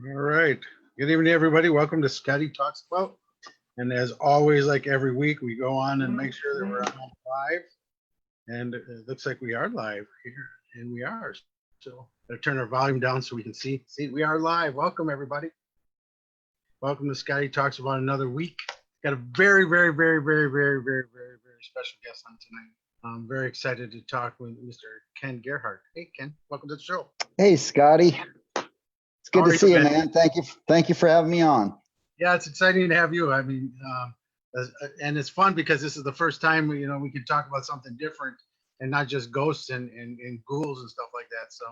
All right. Good evening, everybody. Welcome to Scotty Talks About. And as always, like every week, we go on and make sure that we're on live. And it looks like we are live here, and we are. So I'll turn our volume down so we can see. See, we are live. Welcome, everybody. Welcome to Scotty Talks About another week. Got a very special guest on tonight. I'm very excited to talk with Mr. Ken Gerhard. Hey, Ken, welcome to the show. Hey, Scotty. It's good to see you, man. Thank you for having me on. Yeah, it's exciting to have you. I mean, and it's fun because this is the first time we can talk about something different and not just ghosts and ghouls and stuff like that. So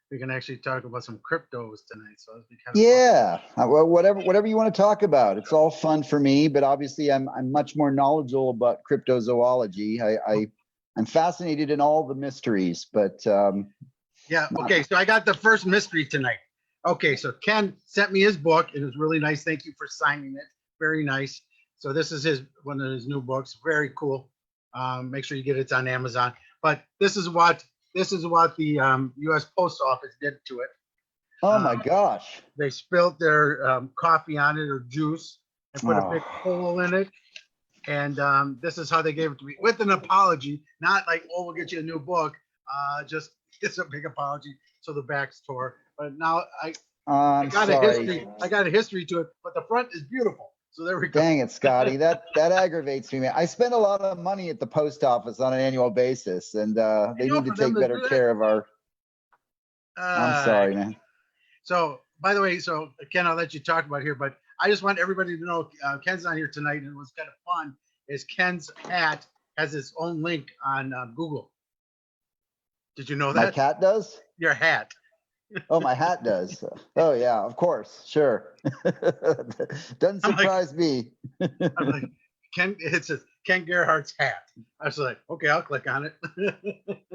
we can actually talk about some cryptos tonight. So it'll be kind of fun. Well, whatever you want to talk about. It's all fun for me, but obviously I'm much more knowledgeable about cryptozoology. I'm fascinated in all the mysteries, but yeah. Okay, so I got the first mystery tonight. Okay, so Ken sent me his book. It was really nice. Thank you for signing it. Very nice. So this is one of his new books. Very cool. Make sure you get it. It's on Amazon. But this is what the U.S. Post Office did to it. Oh my gosh! They spilled their coffee on it or juice and put a big hole in it. And this is how they gave it to me with an apology. Not like, oh, we'll get you a new book. Just it's a big apology. So the back's tore. But now I got a history. I got a history to it, but the front is beautiful. So there we go. Dang it, Scotty. That aggravates me, man. I spend a lot of money at the post office on an annual basis, and they need to take better care of our. I'm sorry, man. So, by the way, Ken, I'll let you talk about here, but I just want everybody to know Ken's not here tonight, and what's kind of fun is Ken's hat has its own link on Google. Did you know that? My cat does? Your hat. Oh, my hat does. Oh, yeah, of course. Sure. Doesn't surprise me. I'm like, it says Ken Gerhard's hat. I was like, okay, I'll click on it.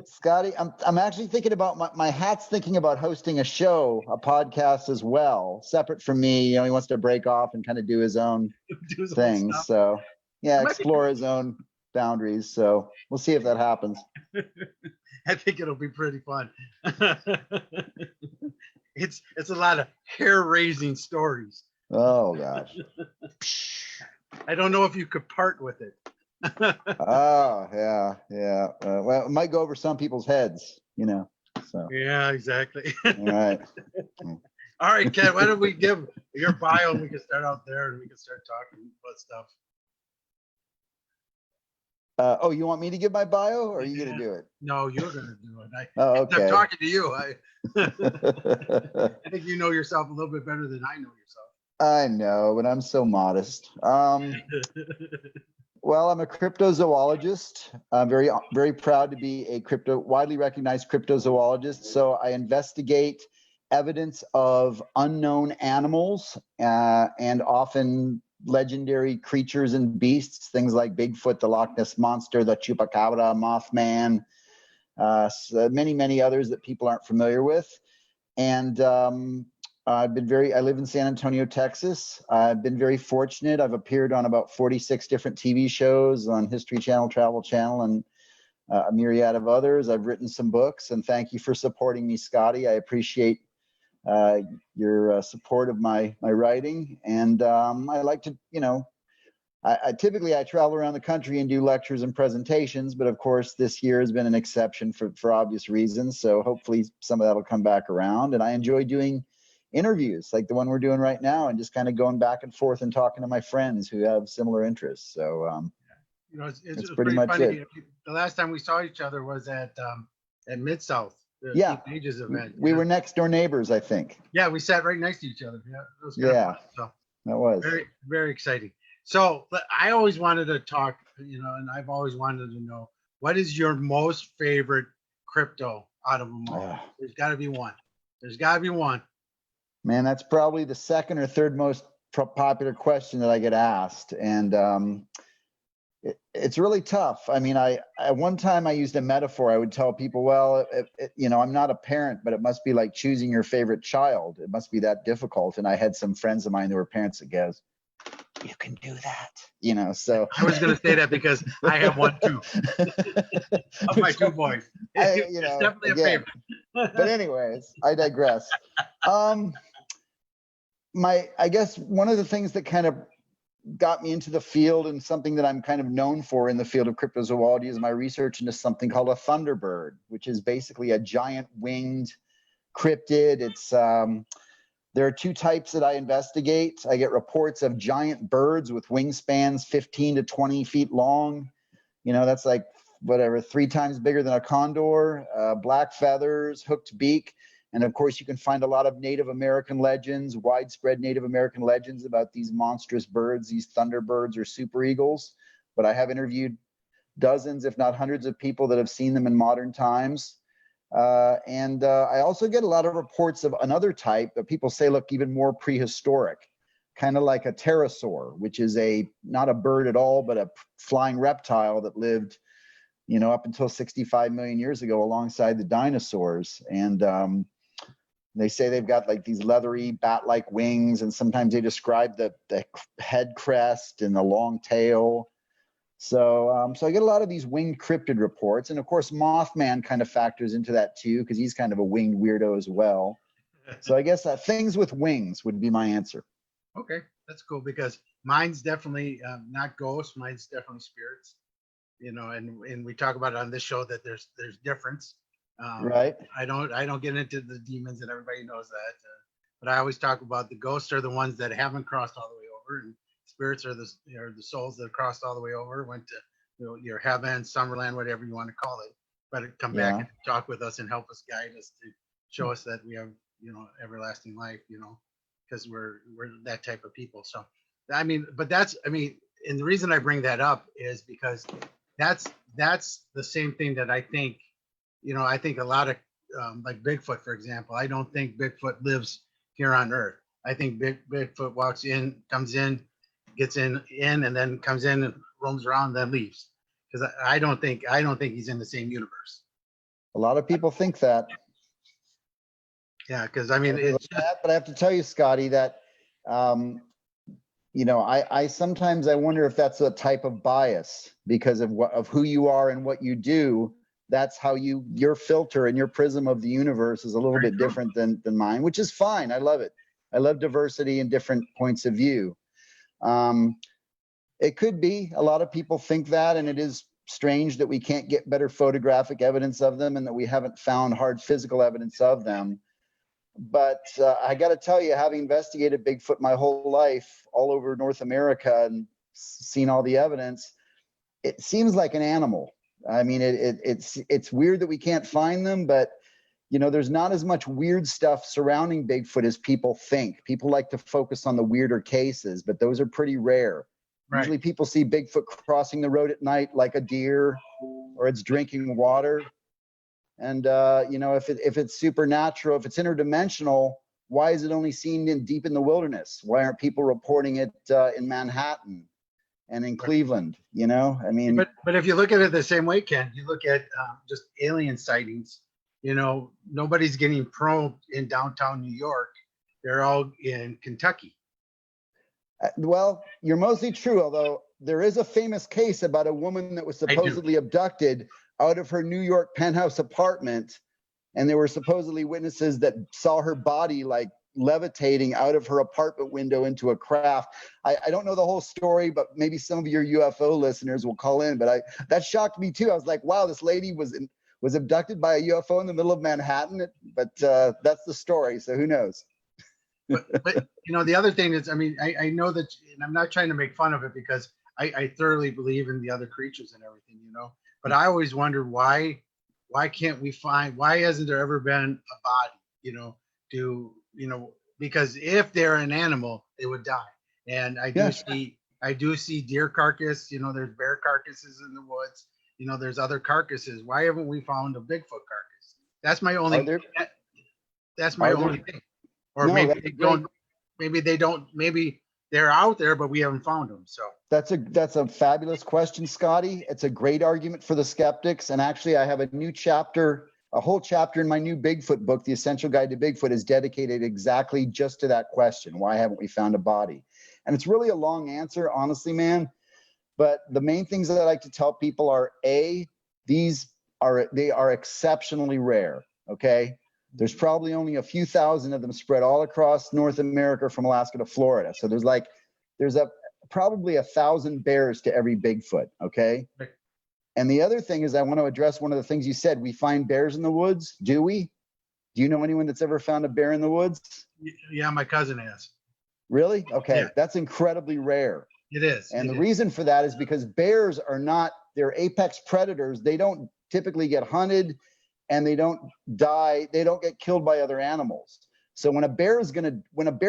Scotty, I'm actually thinking about my hat's thinking about hosting a show, a podcast as well, separate from me. He wants to break off and kind of do his own thing. So, yeah, explore his own boundaries. So we'll see if that happens. I think it'll be pretty fun. It's a lot of hair-raising stories. Oh gosh. I don't know if you could part with it. Oh yeah. Well, it might go over some people's heads, So. Yeah, exactly. All right. All right, Ken. Why don't we give your bio and we can start out there and we can start talking about stuff. Oh, you want me to give my bio, or are you going to do it? No, you're going to do it. Okay. I'm talking to you. I think you know yourself a little bit better than I know yourself. I know, but I'm so modest. Well, I'm a cryptozoologist. I'm very, very proud to be a widely recognized cryptozoologist. So I investigate evidence of unknown animals and often legendary creatures and beasts, things like Bigfoot, the Loch Ness Monster, the Chupacabra, Mothman, so many others that people aren't familiar with. And I live in San Antonio, Texas. I've been very fortunate. I've appeared on about 46 different TV shows on History Channel, Travel Channel, and a myriad of others. I've written some books, and thank you for supporting me, Scotty. I appreciate your support of my writing. And I like to, I typically travel around the country and do lectures and presentations, but of course this year has been an exception for obvious reasons. So hopefully some of that will come back around. And I enjoy doing interviews like the one we're doing right now and just kind of going back and forth and talking to my friends who have similar interests. So it's pretty much funny. It. The last time we saw each other was at Mid-South. Yeah, Pages event. We were next door neighbors, I think. Yeah, we sat right next to each other. Yeah, it was fun. So that was very, very exciting. So I always wanted to talk, and I've always wanted to know, what is your most favorite crypto out of them all? There's got to be one. There's got to be one. Man, that's probably the second or third most popular question that I get asked, and it's really tough. I mean, at one time I used a metaphor. I would tell people, well, I'm not a parent, but it must be like choosing your favorite child. It must be that difficult. And I had some friends of mine that were parents that goes, you can do that, so. I was going to say that because I have one too. Of my two boys. It's definitely a favorite. But anyways, I digress. I guess one of the things that kind of got me into the field and something that I'm kind of known for in the field of cryptozoology is my research into something called a thunderbird, which is basically a giant winged cryptid. There are two types that I investigate. I get reports of giant birds with wingspans 15 to 20 feet long. That's like whatever, 3 times bigger than a condor, black feathers, hooked beak. And of course, you can find a lot of Native American legends, widespread Native American legends about these monstrous birds, these thunderbirds or super eagles. But I have interviewed dozens, if not hundreds of people that have seen them in modern times. And I also get a lot of reports of another type that people say look even more prehistoric, kind of like a pterosaur, which is not a bird at all, but a flying reptile that lived, up until 65 million years ago alongside the dinosaurs. And they say they've got like these leathery bat-like wings, and sometimes they describe the head crest and the long tail. So I get a lot of these winged cryptid reports. And of course, Mothman kind of factors into that too, because he's kind of a winged weirdo as well. So I guess things with wings would be my answer. Okay, that's cool, because mine's definitely not ghosts. Mine's definitely spirits. And we talk about it on this show that there's difference. Right. I don't get into the demons, and everybody knows that. But I always talk about the ghosts are the ones that haven't crossed all the way over, and spirits are the souls that crossed all the way over, went to your heaven, Summerland, whatever you want to call it, but come back and talk with us and help us, guide us, to show us that we have everlasting life, because we're that type of people. So and the reason I bring that up is because that's the same thing that I think a lot of like Bigfoot, for example. I don't think Bigfoot lives here on Earth. I think Bigfoot walks in, comes in, gets in, and then comes in and roams around, and then leaves. Because I don't think he's in the same universe. A lot of people think that. Yeah, because it's just, but I have to tell you, Scotty, that I sometimes I wonder if that's a type of bias because of who you are and what you do. That's how your filter and your prism of the universe is a little bit different than mine, which is fine. I love it. I love diversity and different points of view. It could be a lot of people think that, and it is strange that we can't get better photographic evidence of them and that we haven't found hard physical evidence of them. But I got to tell you, having investigated Bigfoot my whole life all over North America and seen all the evidence, it seems like an animal. I mean, it's weird that we can't find them, but there's not as much weird stuff surrounding Bigfoot as people think. People like to focus on the weirder cases, but those are pretty rare. Right. Usually people see Bigfoot crossing the road at night like a deer, or it's drinking water. And if it's supernatural, if it's interdimensional, why is it only seen deep in the wilderness? Why aren't people reporting it in Manhattan and in Cleveland? But if you look at it the same way, Ken, you look at just alien sightings. Nobody's getting probed in downtown New York. They're all in Kentucky. Well, you're mostly true, although there is a famous case about a woman that was supposedly abducted out of her New York penthouse apartment, and there were supposedly witnesses that saw her body like levitating out of her apartment window into a craft. I don't know the whole story, but maybe some of your UFO listeners will call in. But that shocked me too. I was like, wow, this lady was abducted by a UFO in the middle of Manhattan. But that's the story, so who knows? but the other thing is, I know that, and I'm not trying to make fun of it, because I thoroughly believe in the other creatures and everything, but I always wondered why can't we find, why hasn't there ever been a body, because if they're an animal, they would die. And I do see deer carcass, there's bear carcasses in the woods, there's other carcasses. Why haven't we found a Bigfoot carcass? That's my only only thing. Or no, maybe they don't, maybe they're out there, but we haven't found them. So that's a fabulous question, Scotty. It's a great argument for the skeptics. And actually, I have a whole chapter in my new Bigfoot book, The Essential Guide to Bigfoot, is dedicated exactly just to that question. Why haven't we found a body? And it's really a long answer, honestly, man. But the main things that I like to tell people are, they are exceptionally rare. Okay. There's probably only a few thousand of them spread all across North America from Alaska to Florida. So there's probably 1,000 bears to every Bigfoot. Okay. Right. And the other thing is, I want to address one of the things you said. We find bears in the woods. Do we? Do you know anyone that's ever found a bear in the woods? Yeah, my cousin has. Really? Okay. Yeah. That's incredibly rare. It is. And the reason for that is because bears are not, they're apex predators. They don't typically get hunted and they don't die. They don't get killed by other animals. So when a bear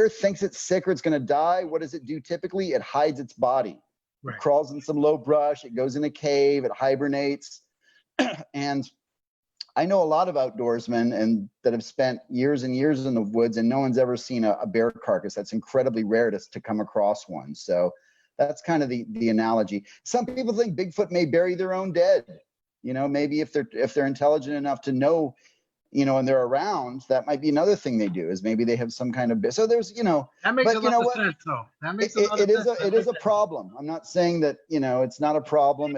thinks it's sick or it's going to die, what does it do typically? It hides its body. Right. It crawls in some low brush. It goes in a cave. It hibernates. And I know a lot of outdoorsmen and that have spent years and years in the woods, and no one's ever seen a bear carcass. That's incredibly rare to come across one. So that's kind of the analogy. Some people think Bigfoot may bury their own dead. You know, maybe if they're intelligent enough to know, you know, and they're around, that might be another thing they do, is maybe they have some kind of, so there's, you know, that makes but a you know lot of what? sense though. That makes a lot of sense. It is a problem. I'm not saying that, you know, it's not a problem.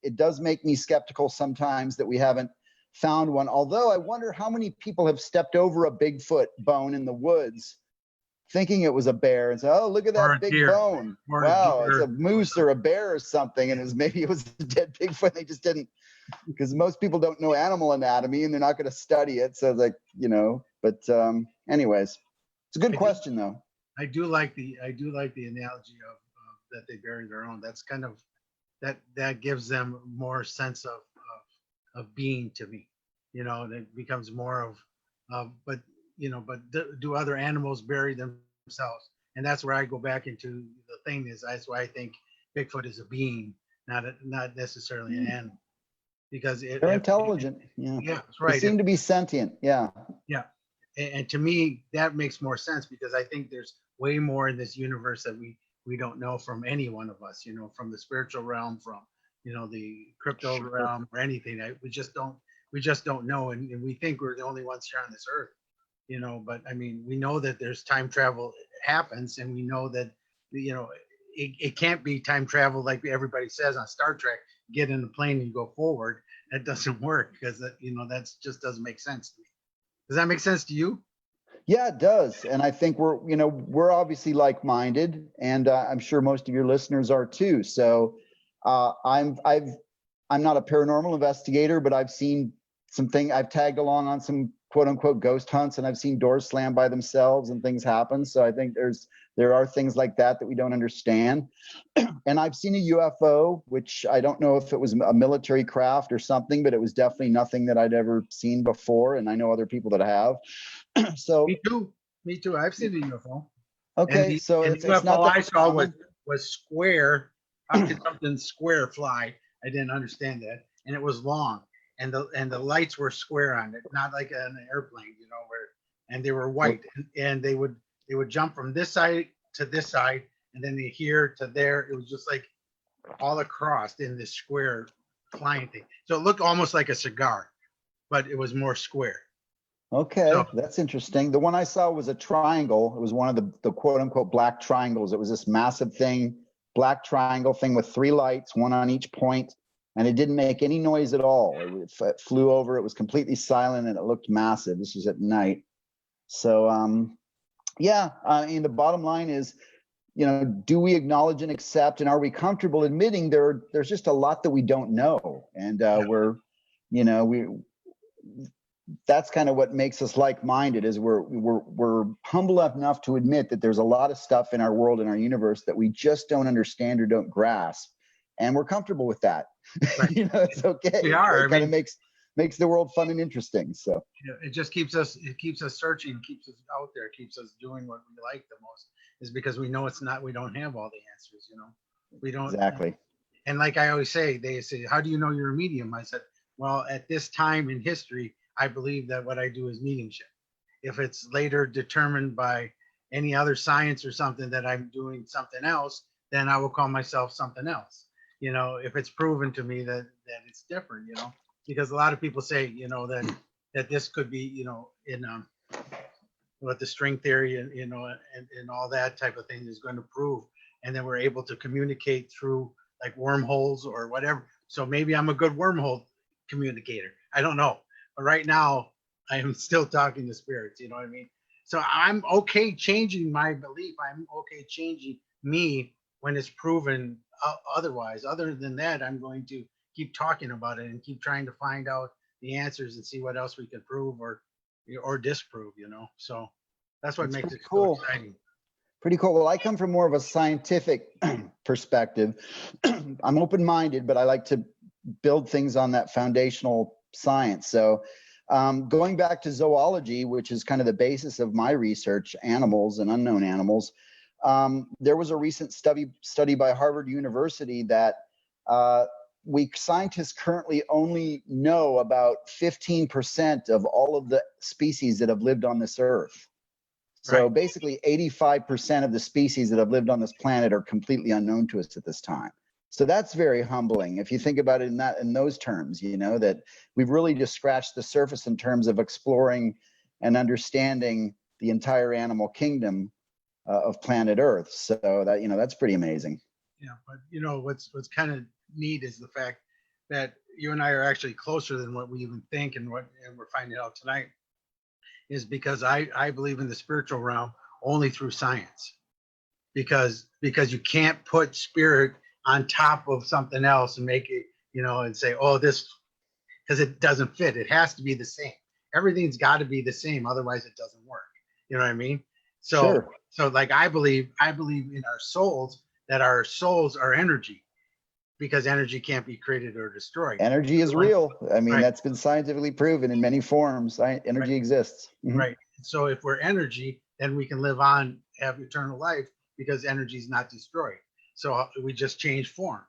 It does make me skeptical sometimes that we haven't found one. Although I wonder how many people have stepped over a Bigfoot bone in the woods thinking it was a bear and say, oh, look at that big deer. bone. Or a Wow, it's deer. a moose or a bear or something. And maybe it was a dead Bigfoot. They just didn't, because most people don't know animal anatomy and they're not going to study it. So like, you know, but anyways, it's a good question though. I do like the analogy of that they bury their own. That's kind of that gives them more sense of being to me, you know. And it becomes more of but you know, but do other animals bury themselves? And that's where I go back into the thing is that's why I think Bigfoot is a being, not necessarily an animal, because They're intelligent. Yeah, yeah, that's right. They seem to be sentient. Yeah. Yeah. And to me, that makes more sense because I think there's way more in this universe that we don't know from any one of us, you know, from the spiritual realm, from, you know, the crypto realm or anything. We just don't know. And we think we're the only ones here on this earth, you know, but I mean, we know that there's time travel happens, and we know that, you know, it can't be time travel like everybody says on Star Trek, get in the plane and go forward. That doesn't work because, you know, that's just doesn't make sense to me. Does that make sense to you? Yeah, it does. And I think we're obviously like-minded, and I'm sure most of your listeners are too. So I'm not a paranormal investigator, but I've seen I've tagged along on some quote unquote ghost hunts, and I've seen doors slam by themselves and things happen. So I think there are things like that we don't understand. And I've seen a UFO, which I don't know if it was a military craft or something, but it was definitely nothing that I'd ever seen before. And I know other people that have. So me too. I've seen the UFO. Okay, so and it's the UFO not that I saw common. was square. How could something square fly? I didn't understand that, and it was long, and the lights were square on it, not like an airplane, you know, and they were white, and they would jump from this side to this side, and then here to there. It was just like all across in this square flying thing. So it looked almost like a cigar, but it was more square. Okay, So, that's interesting. The one I saw was a triangle. It was one of the quote unquote black triangles. It was this massive thing, black triangle thing with 3 lights, one on each point, and it didn't make any noise at all. It flew over. It was completely silent, and it looked massive. This was at night. So, yeah, I mean, the bottom line is, you know, do we acknowledge and accept, and are we comfortable admitting there's just a lot that we don't know, and we're, you know, that's kind of what makes us like-minded, is we're humble enough to admit that there's a lot of stuff in our world, in our universe, that we just don't understand or don't grasp, and we're comfortable with that. Right. You know, it's okay. We are. It kind of makes the world fun and interesting. So it just keeps us searching, keeps us out there, keeps us doing what we like the most, is because we know we don't have all the answers, you know. We don't. Exactly. And like I always say, they say, how do you know you're a medium? I said, well, at this time in history, I believe that what I do is mediumship. If it's later determined by any other science or something that I'm doing something else, then I will call myself something else. You know, if it's proven to me that it's different, you know, because a lot of people say, you know, that this could be, you know, in what the string theory and, you know, and all that type of thing is going to prove. And then we're able to communicate through like wormholes or whatever. So maybe I'm a good wormhole communicator. I don't know. But right now, I am still talking to spirits. You know what I mean? So I'm okay changing my belief. I'm okay changing me when it's proven otherwise. Other than that, I'm going to keep talking about it and keep trying to find out the answers and see what else we can prove or disprove. You know, so that's what That's makes pretty it so cool. exciting. Pretty cool. Well, I come from more of a scientific perspective. I'm open-minded, but I like to build things on that foundational science. So going back to zoology, which is kind of the basis of my research, animals and unknown animals, there was a recent study by Harvard University that we scientists currently only know about 15% of all of the species that have lived on this earth. So Right. basically 85% of the species that have lived on this planet are completely unknown to us at this time. So that's very humbling if you think about it in those terms, you know, that we've really just scratched the surface in terms of exploring and understanding the entire animal kingdom of planet Earth. So that, you know, that's pretty amazing. Yeah, but you know what's kind of neat is the fact that you and I are actually closer than what we even think, and we're finding out tonight is because I believe in the spiritual realm only through science, because you can't put spirit on top of something else and make it, you know, and say, oh, this, because it doesn't fit. It has to be the same. Everything's got to be the same, otherwise it doesn't work. You know what I mean? So Sure. so like I believe in our souls, that our souls are energy, because energy can't be created or destroyed. Energy is real. I mean, Right, that's been scientifically proven in many forms. right, Energy exists. Mhm. right. So if we're energy, then we can live on, have eternal life, because energy is not destroyed. So we just change form.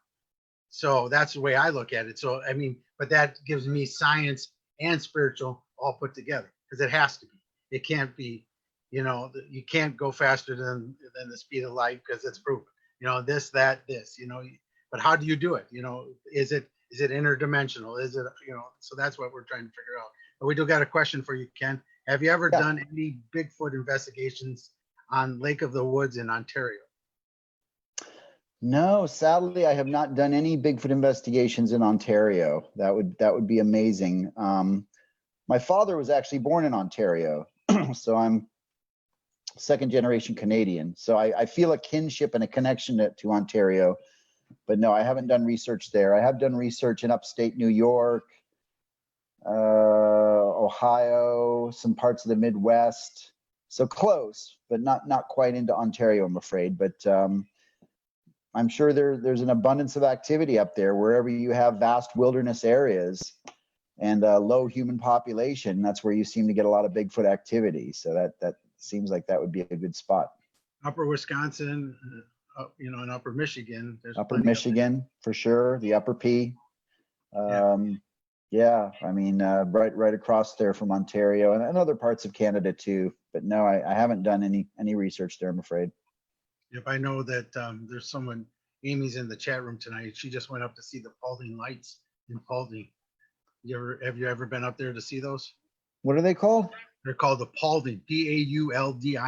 So that's the way I look at it. So I mean, but that gives me science and spiritual all put together, because it has to be. It can't be, you know, you can't go faster than the speed of light, because it's proven. You know, this, that, this, you know, but how do you do it? You know, is it interdimensional? Is it, you know, so that's what we're trying to figure out. But we do got a question for you, Ken. Have you ever Yeah. done any Bigfoot investigations on Lake of the Woods in Ontario? No, sadly, I have not done any Bigfoot investigations in Ontario. That would be amazing. My father was actually born in Ontario, so I'm second generation Canadian. So I feel a kinship and a connection to Ontario. But no, I haven't done research there. I have done research in upstate New York, Ohio, some parts of the Midwest. So close, but not quite into Ontario, I'm afraid. But I'm sure there's an abundance of activity up there wherever you have vast wilderness areas and low human population. That's where you seem to get a lot of Bigfoot activity. So that seems like that would be a good spot. Upper Wisconsin, you know, in Upper Michigan, there's Upper plenty of. Michigan for sure, the Upper P. Yeah. Yeah, I mean, right across there from Ontario and other parts of Canada too. But no, I haven't done any research there, I'm afraid. If I know that there's someone, Amy's in the chat room tonight. She just went up to see the Paulding lights in Paulding. Have you ever been up there to see those? What are they called? They're called the Paulding, Paulding.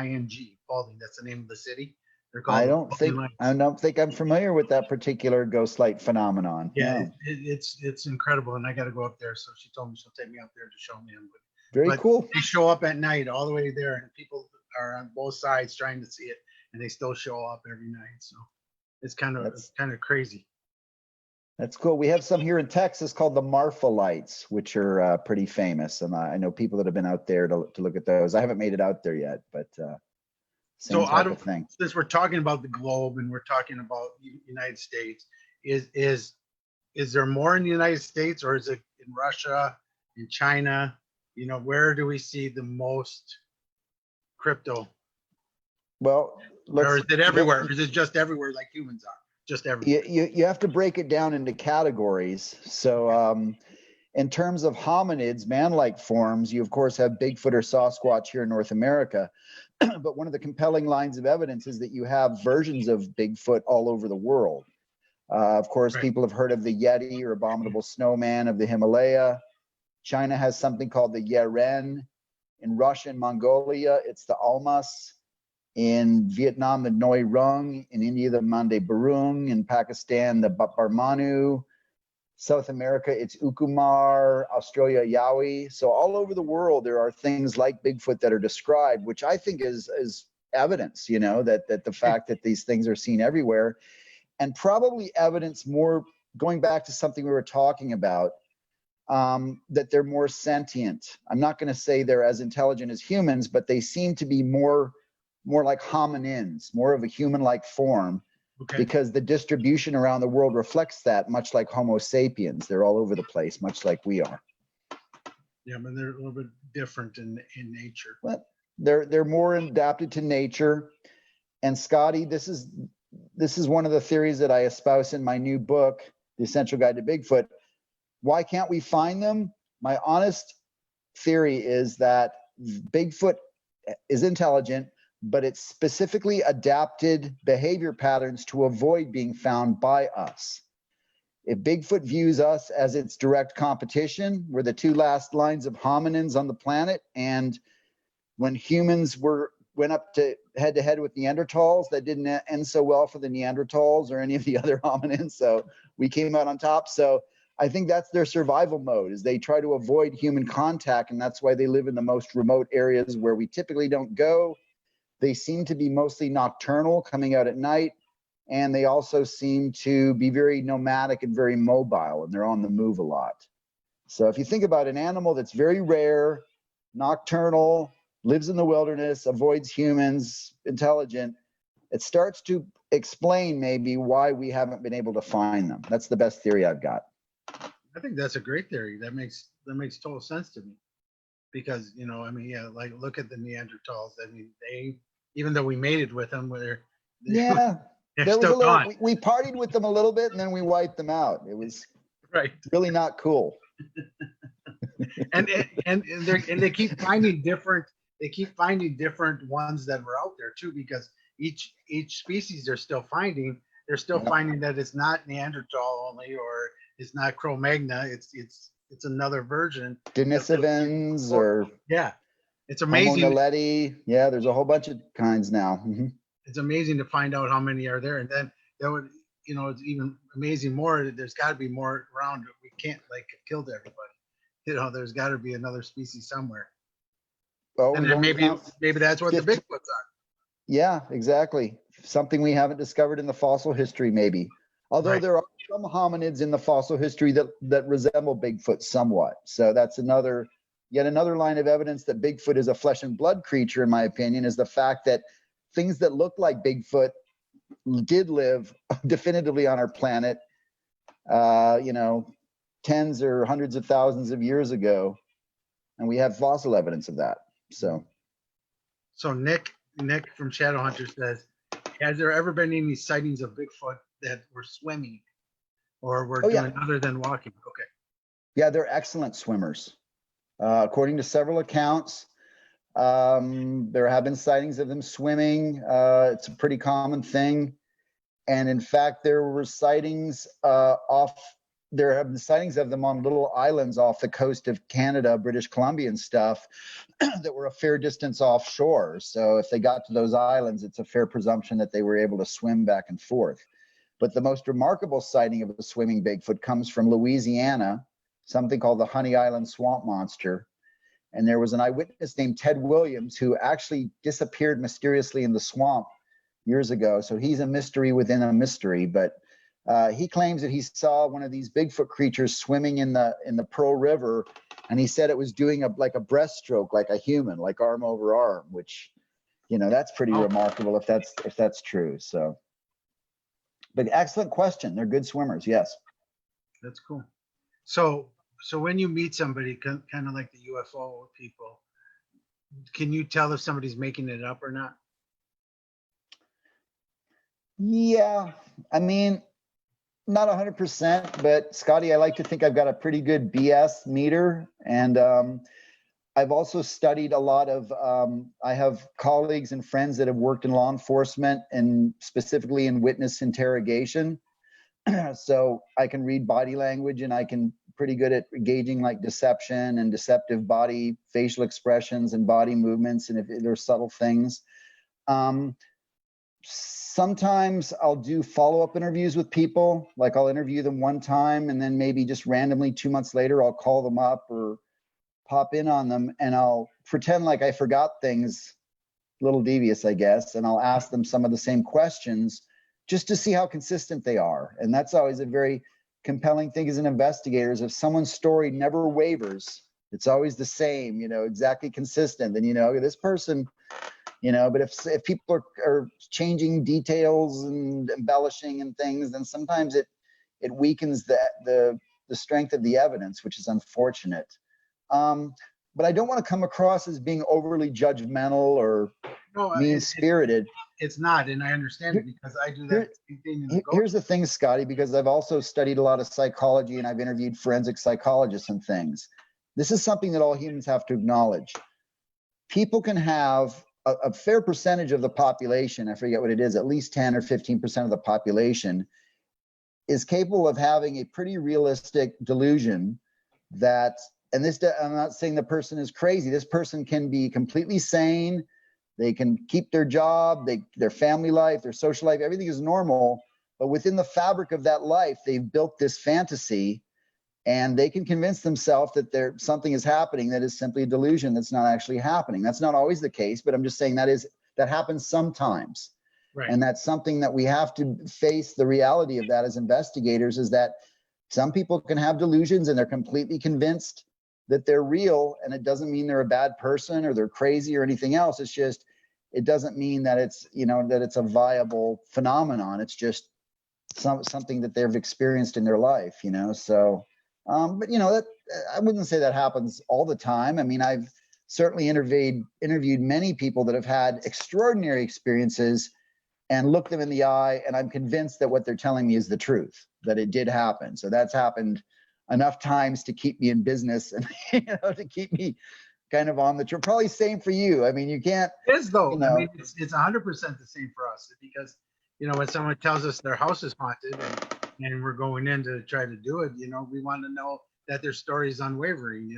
Paulding, that's the name of the city. They're called I the don't Paulding think lights. I don't think I'm familiar with that particular ghost light phenomenon. Yeah, No. it's incredible, and I got to go up there. So she told me she'll take me up there to show me them. Very But cool. they show up at night all the way there, and people are on both sides trying to see it, and they still show up every night. So it's kind of crazy. That's cool. We have some here in Texas called the Marfa lights, which are pretty famous, and I know people that have been out there to look at those. I haven't made it out there yet, but So same type of thing. since we're talking about the globe and we're talking about United States, is there more in the United States, or is it in Russia, in China? You know, where do we see the most crypto? Well, Or let's is it everywhere? Or is it just everywhere like humans are? Just everywhere. you have to break it down into categories. So in terms of hominids, man-like forms, you of course have Bigfoot or Sasquatch here in North America. But one of the compelling lines of evidence is that you have versions of Bigfoot all over the world. Of course, Right. people have heard of the Yeti or abominable snowman of the Himalaya. China has something called the Yeren. In Russia and Mongolia, it's the Almas. In Vietnam, the Noi Rung. In India, the Mande Burung. In Pakistan, the Barmanu. South America, it's Ukumar, Australia, Yowie. So all over the world, there are things like Bigfoot that are described, which I think is evidence, that the fact that these things are seen everywhere, and probably evidence more, going back to something we were talking about, that they're more sentient. I'm not going to say they're as intelligent as humans, but they seem to be more like hominins, more of a human-like form. Okay. Because the distribution around the world reflects that, much like Homo sapiens. They're all over the place, much like we are. Yeah, but they're a little bit different in nature. But they're more adapted to nature. And Scotty, this is one of the theories that I espouse in my new book, The Essential Guide to Bigfoot. Why can't we find them? My honest theory is that Bigfoot is intelligent, but it's specifically adapted behavior patterns to avoid being found by us. If Bigfoot views us as its direct competition, we're the two last lines of hominins on the planet. And when humans went up to head with Neanderthals, that didn't end so well for the Neanderthals or any of the other hominins. So we came out on top. So I think that's their survival mode, is they try to avoid human contact. And that's why they live in the most remote areas where we typically don't go. They seem to be mostly nocturnal, coming out at night, and they also seem to be very nomadic and very mobile, and they're on the move a lot. So if you think about an animal that's very rare, nocturnal, lives in the wilderness, avoids humans, intelligent, it starts to explain maybe why we haven't been able to find them. That's the best theory I've got. I think that's a great theory. That makes total sense to me. Because, like look at the Neanderthals. I mean, they, even though we mated with them, they're still gone. We partied with them a little bit and then we wiped them out. It was right. Really not cool. and they keep finding different ones that were out there too, because each species they're still finding that it's not Neanderthal only, or it's not Cro-Magnon. It's another version. Denisovans or it's amazing. Homo naledi. Yeah, there's a whole bunch of kinds now. Mm-hmm. It's amazing to find out how many are there, and then that would, it's even amazing more. There's got to be more around. We can't have killed everybody. There's got to be another species somewhere. Oh, and then maybe that's what the Bigfoots are. Yeah, exactly. Something we haven't discovered in the fossil history, maybe. Although there are some hominids in the fossil history that resemble Bigfoot somewhat. So that's yet another line of evidence that Bigfoot is a flesh and blood creature, in my opinion, is the fact that things that look like Bigfoot did live definitively on our planet, tens or hundreds of thousands of years ago. And we have fossil evidence of that. So Nick from Shadowhunter says, has there ever been any sightings of Bigfoot that were swimming or were doing other than walking? Okay. Yeah, they're excellent swimmers. According to several accounts, there have been sightings of them swimming. It's a pretty common thing. And in fact, there have been sightings of them on little islands off the coast of Canada, British Columbia and stuff, that were a fair distance offshore. So if they got to those islands, it's a fair presumption that they were able to swim back and forth. But the most remarkable sighting of a swimming Bigfoot comes from Louisiana, something called the Honey Island Swamp Monster. And there was an eyewitness named Ted Williams who actually disappeared mysteriously in the swamp years ago. So he's a mystery within a mystery. But he claims that he saw one of these Bigfoot creatures swimming in the Pearl River, and he said it was doing a breaststroke, like a human, like arm over arm, which, that's pretty remarkable if that's true. So, but excellent question. They're good swimmers. Yes. That's cool. So when you meet somebody, kind of like the UFO people, can you tell if somebody's making it up or not? Yeah, I mean, not 100%, but Scotty, I like to think I've got a pretty good BS meter. And I've also studied a lot of, I have colleagues and friends that have worked in law enforcement and specifically in witness interrogation. So I can read body language, and I can pretty good at gauging like deception and deceptive body facial expressions and body movements, and if there's subtle things. Sometimes I'll do follow-up interviews with people. Like I'll interview them one time and then maybe just randomly 2 months later, I'll call them up or pop in on them and I'll pretend like I forgot things, a little devious, I guess. And I'll ask them some of the same questions just to see how consistent they are. And that's always a very compelling thing as an investigator is if someone's story never wavers, it's always the same, exactly consistent, then, this person, but if people are changing details and embellishing and things, then sometimes it weakens the strength of the evidence, which is unfortunate. But I don't want to come across as being overly judgmental or mean-spirited. It's not, and I understand it because I do that same thing in the Here's the thing, Scotty, because I've also studied a lot of psychology and I've interviewed forensic psychologists and things. This is something that all humans have to acknowledge. People can have a fair percentage of the population, I forget what it is, at least 10 or 15% of the population is capable of having a pretty realistic delusion that, and this, I'm not saying the person is crazy, this person can be completely sane, they can keep their job, their family life, their social life, everything is normal, but within the fabric of that life, they've built this fantasy and they can convince themselves that something is happening that is simply a delusion that's not actually happening. That's not always the case, but I'm just saying that happens sometimes. Right. And that's something that we have to face the reality of that as investigators is that some people can have delusions and they're completely convinced that they're real, and it doesn't mean they're a bad person or they're crazy or anything else. It's just, it doesn't mean that it's, that it's a viable phenomenon. It's just something that they've experienced in their life, so. But that I wouldn't say that happens all the time. I mean, I've certainly interviewed many people that have had extraordinary experiences and looked them in the eye, and I'm convinced that what they're telling me is the truth, that it did happen. So that's happened enough times to keep me in business and to keep me kind of on the trip. Probably same for you. I mean, you can't. It is though. I mean, it's 100% the same for us because when someone tells us their house is haunted and we're going in to try to do it, we want to know that their story is unwavering.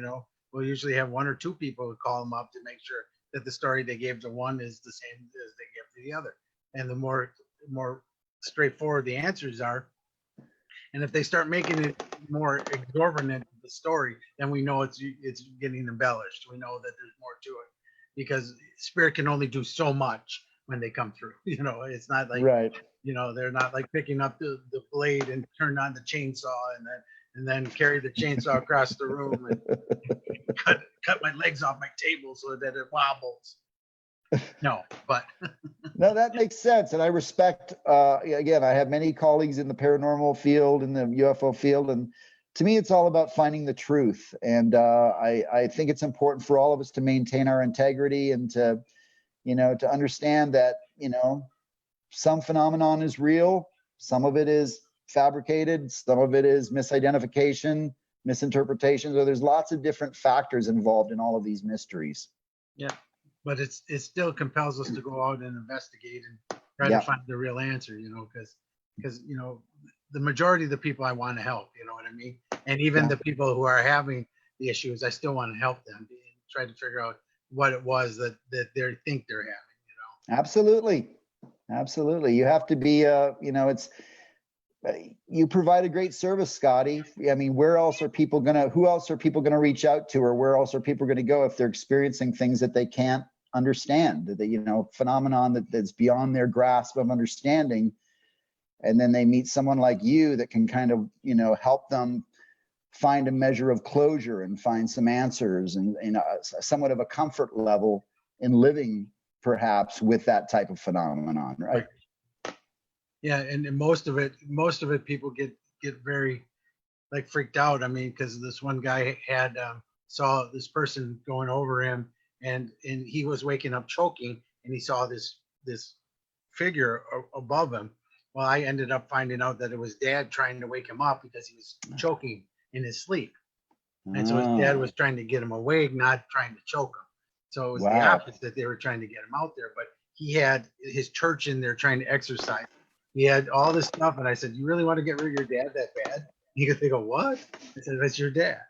We'll usually have one or two people who call them up to make sure that the story they gave to one is the same as they gave to the other. And the more straightforward the answers are, and if they start making it more exorbitant, the story, then we know it's getting embellished. We know that there's more to it because spirit can only do so much when they come through. It's not like, right. They're not like picking up the blade and turn on the chainsaw and then carry the chainsaw across the room and cut my legs off my table so that it wobbles. No, but no, that makes sense. And I respect, again, I have many colleagues in the paranormal field, in the UFO field. And to me, it's all about finding the truth. And I think it's important for all of us to maintain our integrity and to understand that, some phenomenon is real. Some of it is fabricated. Some of it is misidentification, misinterpretation. So there's lots of different factors involved in all of these mysteries. Yeah. But it still compels us to go out and investigate and try to find the real answer, because the majority of the people I want to help, you know what I mean? And even the people who are having the issues, I still want to help them and try to figure out what it was that they think they're having, Absolutely. You have to be, you provide a great service, Scotty. I mean, who else are people going to reach out to, or where else are people going to go if they're experiencing things that they can't understand, that phenomenon that's beyond their grasp of understanding. And then they meet someone like you that can kind of, help them find a measure of closure and find some answers and, somewhat of a comfort level in living perhaps with that type of phenomenon, right? Yeah, and most of it people get very freaked out. I mean, because this one guy had saw this person going over him, and he was waking up choking, and he saw this figure above him. Well, I ended up finding out that it was Dad trying to wake him up because he was choking in his sleep, and so his dad was trying to get him awake, not trying to choke him. So it was the opposite. They were trying to get him out there, but he had his church in there trying to exercise. He had all this stuff, and I said, "You really want to get rid of your dad that bad?" They go, "What?" I said, "That's your dad."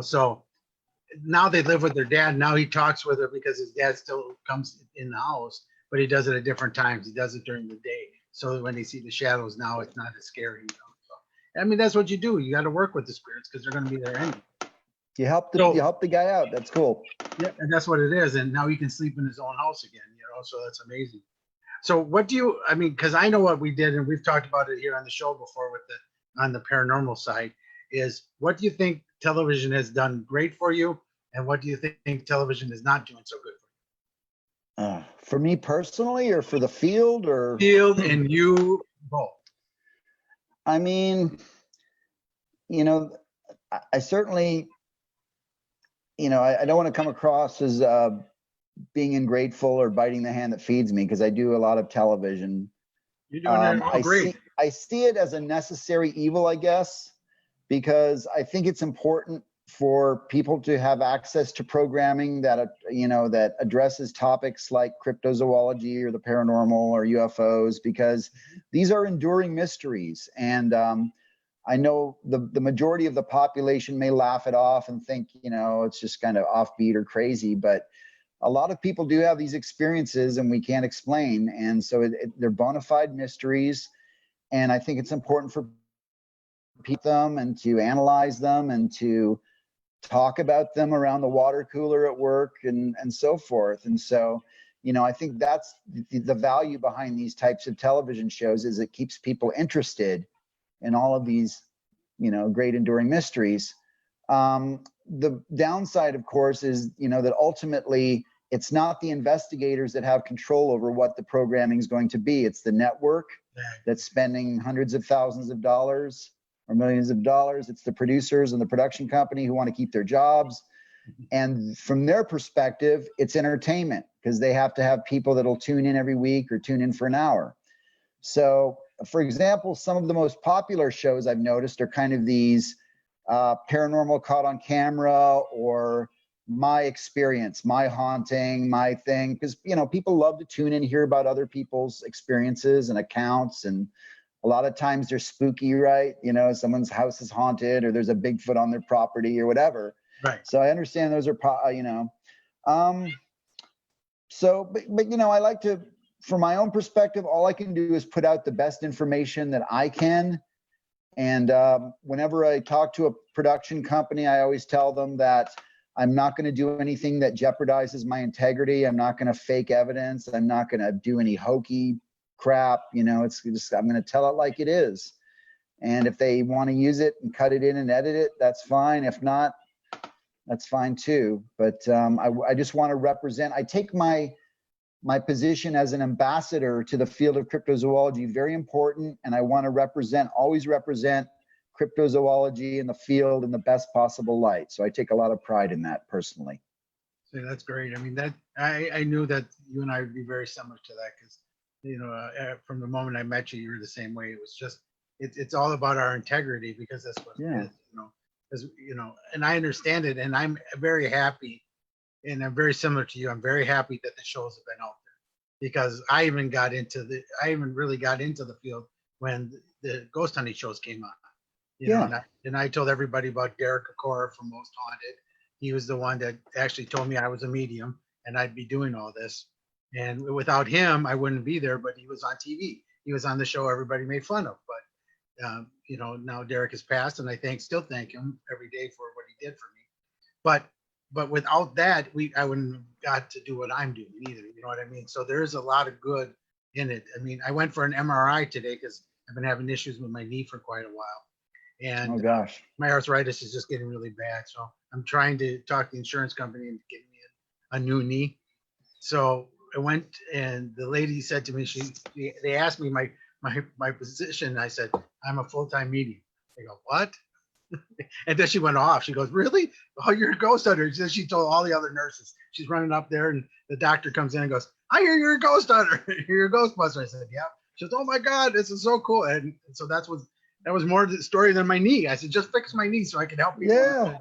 So now they live with their dad. Now he talks with her because his dad still comes in the house, but he does it at different times. He does it during the day. So that when they see the shadows now, it's not as scary. So, I mean, that's what you do. You got to work with the spirits because they're going to be there anyway. You help So- the guy out. That's cool. Yeah, and that's what it is. And now he can sleep in his own house again, so that's amazing. So what do you, I mean, because I know what we did, and we've talked about it here on the show before with on the paranormal side, is what do you think television has done great for you? And what do you think television is not doing so good for For me personally, or for the field, or you? Field and you both. I mean, I certainly, I don't want to come across as being ungrateful or biting the hand that feeds me, because I do a lot of television. You're doing it all great. I see it as a necessary evil, I guess, because I think it's important for people to have access to programming that, that addresses topics like cryptozoology or the paranormal or UFOs, because these are enduring mysteries. And I know the majority of the population may laugh it off and think, it's just kind of offbeat or crazy, but a lot of people do have these experiences and we can't explain. And so they're bona fide mysteries. And I think it's important for them and to analyze them and to talk about them around the water cooler at work and so forth. And so, I think that's the value behind these types of television shows, is it keeps people interested in all of these, great enduring mysteries. The downside, of course, is, that ultimately it's not the investigators that have control over what the programming is going to be. It's the network that's spending hundreds of thousands of dollars or millions of dollars. It's the producers and the production company who want to keep their jobs. And from their perspective, it's entertainment, because they have to have people that'll tune in every week or tune in for an hour. So, for example, some of the most popular shows I've noticed are kind of these paranormal caught on camera, or my experience, my haunting, my thing, because people love to tune in and hear about other people's experiences and accounts, and a lot of times they're spooky, right? Someone's house is haunted, or there's a Bigfoot on their property or whatever. Right. So I understand those are so but I like to, from my own perspective, all I can do is put out the best information that I can. And whenever I talk to a production company, I always tell them that I'm not going to do anything that jeopardizes my integrity. I'm not going to fake evidence. I'm not going to do any hokey crap. It's just, I'm going to tell it like it is. And if they want to use it and cut it in and edit it, that's fine. If not, that's fine too. But I just want to represent, I take my position as an ambassador to the field of cryptozoology very important. And I want to always represent cryptozoology in the field in the best possible light. So I take a lot of pride in that personally. So that's great. I mean, I knew that you and I would be very similar to that, because, from the moment I met you, you were the same way. It was just, it's all about our integrity, because that's what it is, and I understand it, and I'm very happy, and I'm very similar to you. I'm very happy that the shows have been out there, because I even really got into the field when the ghost hunting shows came on. And I told everybody about Derek Akora from Most Haunted. He was the one that actually told me I was a medium and I'd be doing all this. And without him, I wouldn't be there, but he was on TV. He was on the show everybody made fun of. But, now Derek has passed, and I still thank him every day for what he did for me. But without that, I wouldn't have got to do what I'm doing either. You know what I mean? So there is a lot of good in it. I mean, I went for an MRI today because I've been having issues with my knee for quite a while. And oh gosh, my arthritis is just getting really bad. So I'm trying to talk to the insurance company and get me a new knee. So I went, and the lady said to me, they asked me my position. I said, I'm a full-time medium. They go, what? And then she went off. She goes, really? Oh, you're a ghost hunter. She told all the other nurses. She's running up there, and the doctor comes in and goes, I hear you're a ghost hunter. You're a ghostbuster. I said, yeah. She goes, oh my God, this is so cool. And so that was more the story than my knee. I said, just fix my knee so I can help you. Yeah.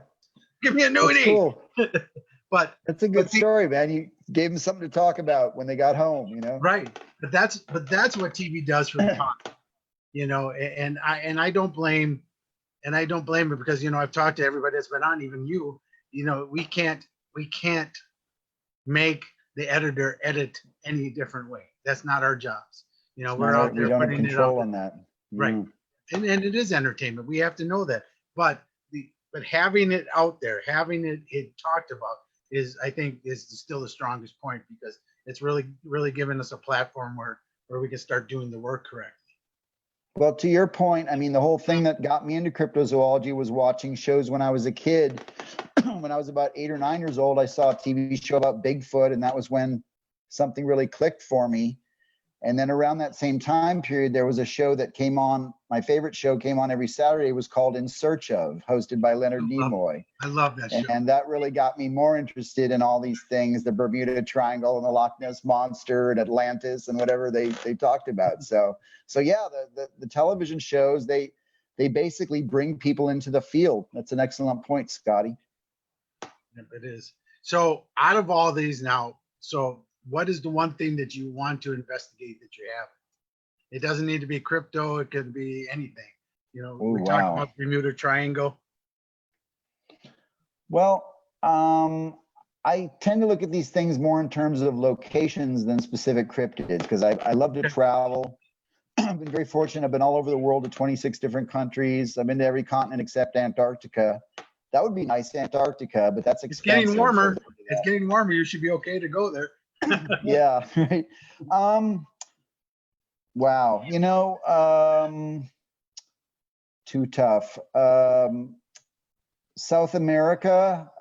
Give me a new knee. Cool. But that's a good story, man. You gave them something to talk about when they got home, Right. But that's what TV does for the talk. And I don't blame it, because I've talked to everybody that's been on, even you. We can't make the editor edit any different way. That's not our jobs. You know, It's we're not our- out we there don't have putting it control out. on that. Right. Mm. And it is entertainment. We have to know that. But having it out there, having it talked about is, I think, is still the strongest point, because it's really giving us a platform where we can start doing the work correctly. Well, to your point, I mean, the whole thing that got me into cryptozoology was watching shows when I was a kid. When I was about 8 or 9 years old, I saw a TV show about Bigfoot, and that was when something really clicked for me. And then around that same time period, there was a show that came on. My favorite show came on every Saturday. It was called In Search Of, hosted by Leonard Nimoy. I love that show. And that really got me more interested in all these things, the Bermuda Triangle and the Loch Ness Monster and Atlantis and whatever they talked about. So yeah, the television shows, they basically bring people into the field. That's an excellent point, Scotty. Yep, it is. So out of all these now, so what is the one thing that you want to investigate that you haven't? It doesn't need to be crypto. It could be anything. You know, Ooh, we wow. talked about Bermuda Triangle. Well, I tend to look at these things more in terms of locations than specific cryptids, because I love to travel. I've been very fortunate. I've been all over the world to 26 different countries. I've been to every continent except Antarctica. That would be nice, Antarctica, but that's It's expensive. getting warmer. It's getting warmer. You should be okay to go there. Yeah, right. Wow, you know, too tough. South America,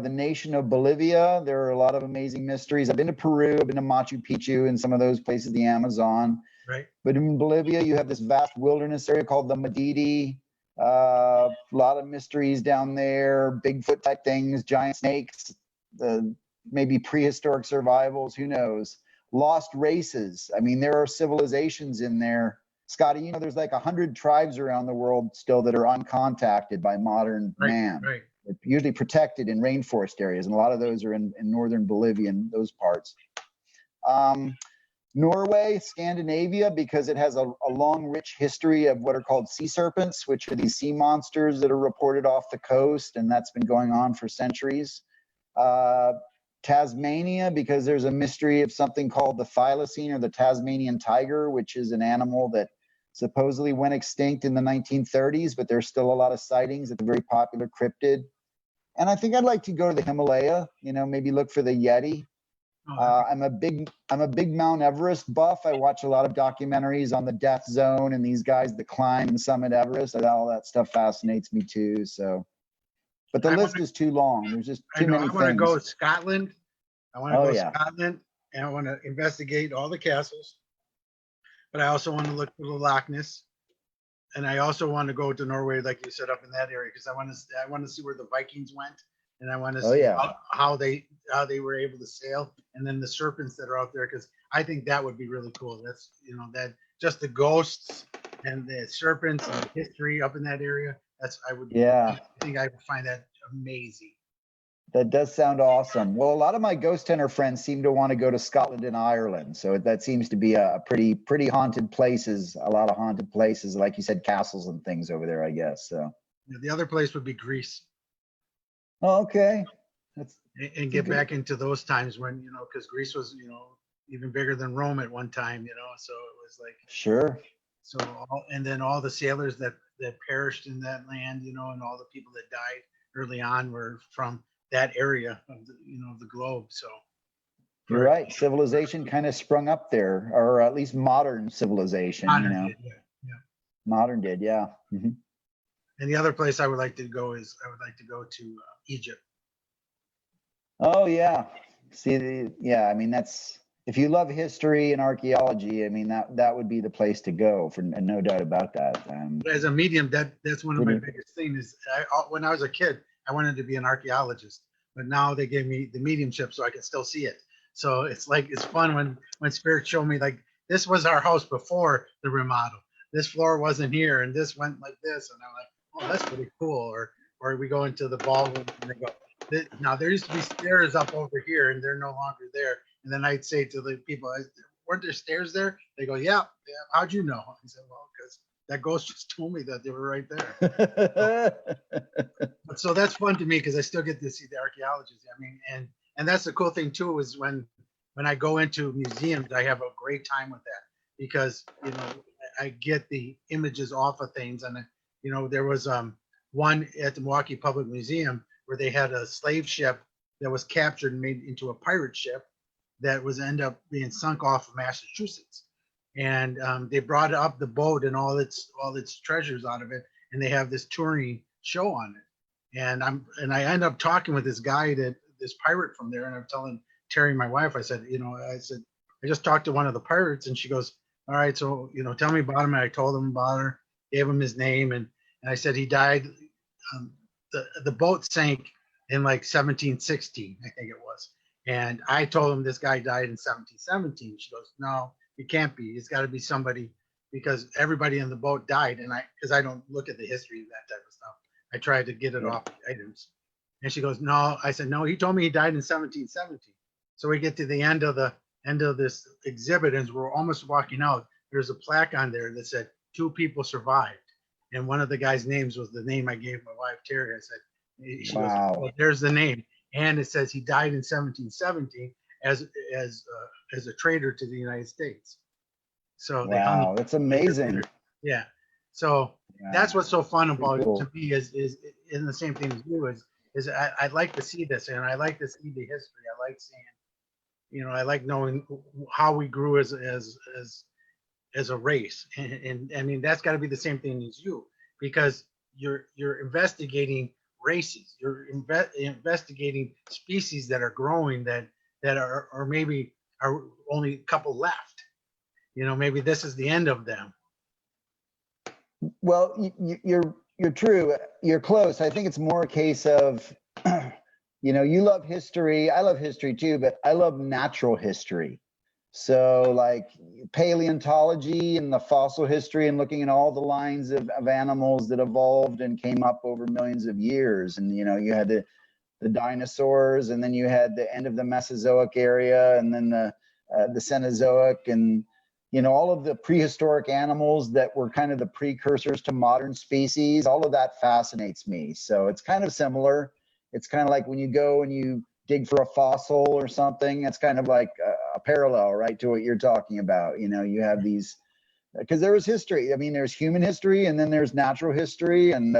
the nation of Bolivia, there are a lot of amazing mysteries. I've been to Peru, I've been to Machu Picchu and some of those places, the Amazon. Right. But in Bolivia, you have this vast wilderness area called the Madidi. A lot of mysteries down there, Bigfoot type things, giant snakes, maybe prehistoric survivals, who knows? Lost races. I mean, there are civilizations in there. Scotty, you know, there's like 100 tribes around the world still that are uncontacted by modern man. Right. They're usually protected in rainforest areas, and a lot of those are in northern Bolivia and those parts. Norway, Scandinavia, because it has a long, rich history of what are called sea serpents, which are these sea monsters that are reported off the coast, and that's been going on for centuries. Tasmania, because there's a mystery of something called the thylacine, or the Tasmanian tiger, which is an animal that supposedly went extinct in the 1930s, but there's still a lot of sightings. It's a very popular cryptid. And I think I'd like to go to the Himalaya, you know, maybe look for the Yeti. I'm a big Mount Everest buff. I watch a lot of documentaries on the death zone and these guys that climb and summit Everest. All that stuff fascinates me too. So, but the list is too long. There's just too many things. I want to go to Scotland. I want to go to Scotland, and I want to investigate all the castles. But I also want to look for the Loch Ness, and I also want to go to Norway, like you said, up in that area, because I want to see where the Vikings went, and I want to see how they were able to sail, and then the serpents that are out there, because I think that would be really cool. That's, you know, that just the ghosts and the serpents and the history up in that area. I think I would find that amazing. That does sound awesome. Well, a lot of my ghost hunter friends seem to want to go to Scotland and Ireland. So that seems to be a pretty haunted places, a lot of haunted places, like you said, castles and things over there, I guess. So yeah, the other place would be Greece. Oh, okay. And get back into those times when, you know, because Greece was, you know, even bigger than Rome at one time, you know, so it was like. Sure. So, and then all the sailors that perished in that land, you know, and all the people that died early on were from that area of the, you know, the globe. So you're right. Civilization kind of sprung up there, or at least modern civilization. Modern did, yeah. Mm-hmm. And the other place I would like to go to Egypt. Oh yeah. See, I mean, that's, if you love history and archaeology, I mean, that would be the place to go, for no doubt about that. As a medium, that's one of my biggest things. When I was a kid, I wanted to be an archaeologist, but now they gave me the mediumship so I can still see it. So it's fun when spirits show me, like, this was our house before the remodel. This floor wasn't here, and this went like this, and I'm like, oh, that's pretty cool. Or we go into the ballroom and they go, now there used to be stairs up over here, and they're no longer there. And then I'd say to the people, weren't there stairs there? They go, yeah. How'd you know? I said, well, because that ghost just told me that they were right there. So that's fun to me, because I still get to see the archaeologists. I mean, and that's the cool thing too, is when when I go into museums, I have a great time with that because, I get the images off of things. And, there was one at the Milwaukee Public Museum where they had a slave ship that was captured and made into a pirate ship that was end up being sunk off of Massachusetts. And they brought up the boat and all its treasures out of it, and they have this touring show on it. And I end up talking with this guy, this pirate from there, and I'm telling Terry, my wife, I said, I just talked to one of the pirates, and she goes, all right, so tell me about him. And I told him about her, gave him his name, and I said he died. The boat sank in like 1716, I think it was. And I told him this guy died in 1717. She goes, no, it can't be. It's got to be somebody, because everybody in the boat died. And because I don't look at the history of that type of stuff, I tried to get it off the items. And she goes, no. I said, no, he told me he died in 1717. So we get to the end of this exhibit, and as we're almost walking out, there's a plaque on there that said 2 people survived. And one of the guy's names was the name I gave my wife, Terry. I said, she goes, well, there's the name. And it says he died in 1717 as a traitor to the United States. So they hung him. That's amazing. Yeah. So that's what's so fun about cool. it to me is in the same thing as you is I'd like to see this, and I like to see the history. I like seeing, I like knowing how we grew as a race. And I mean, that's got to be the same thing as you, because you're investigating races, you're investigating species that are growing that are, or maybe are only a couple left. Maybe this is the end of them. Well, you're true. You're close. I think it's more a case of, you love history. I love history too, but I love natural history. So like paleontology and the fossil history, and looking at all the lines of animals that evolved and came up over millions of years. And, you had the dinosaurs, and then you had the end of the Mesozoic area, and then the Cenozoic, and, all of the prehistoric animals that were kind of the precursors to modern species. All of that fascinates me. So it's kind of similar. It's kind of like when you go and you dig for a fossil or something, it's kind of like a parallel, right, to what you're talking about. You have these, because there was history. I mean, there's human history, and then there's natural history, and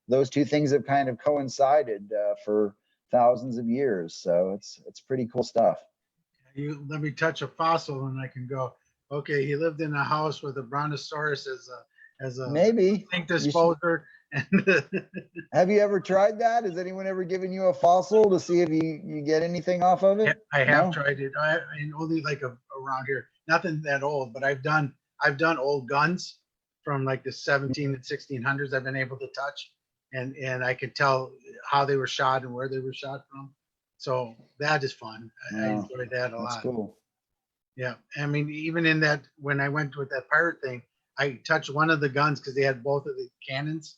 those two things have kind of coincided for thousands of years. So it's pretty cool stuff. You let me touch a fossil, and I can go, okay, he lived in a house with a brontosaurus as a maybe sink disposer. Have you ever tried that? Has anyone ever given you a fossil to see if you get anything off of it? I have tried it. I mean, only like around here, nothing that old, but I've done old guns from like the 17 and 1600s. I've been able to touch, and I could tell how they were shot and where they were shot from. So that is fun. I enjoyed that a lot. That's cool. Yeah. I mean, even in that, when I went with that pirate thing, I touched one of the guns because they had both of the cannons.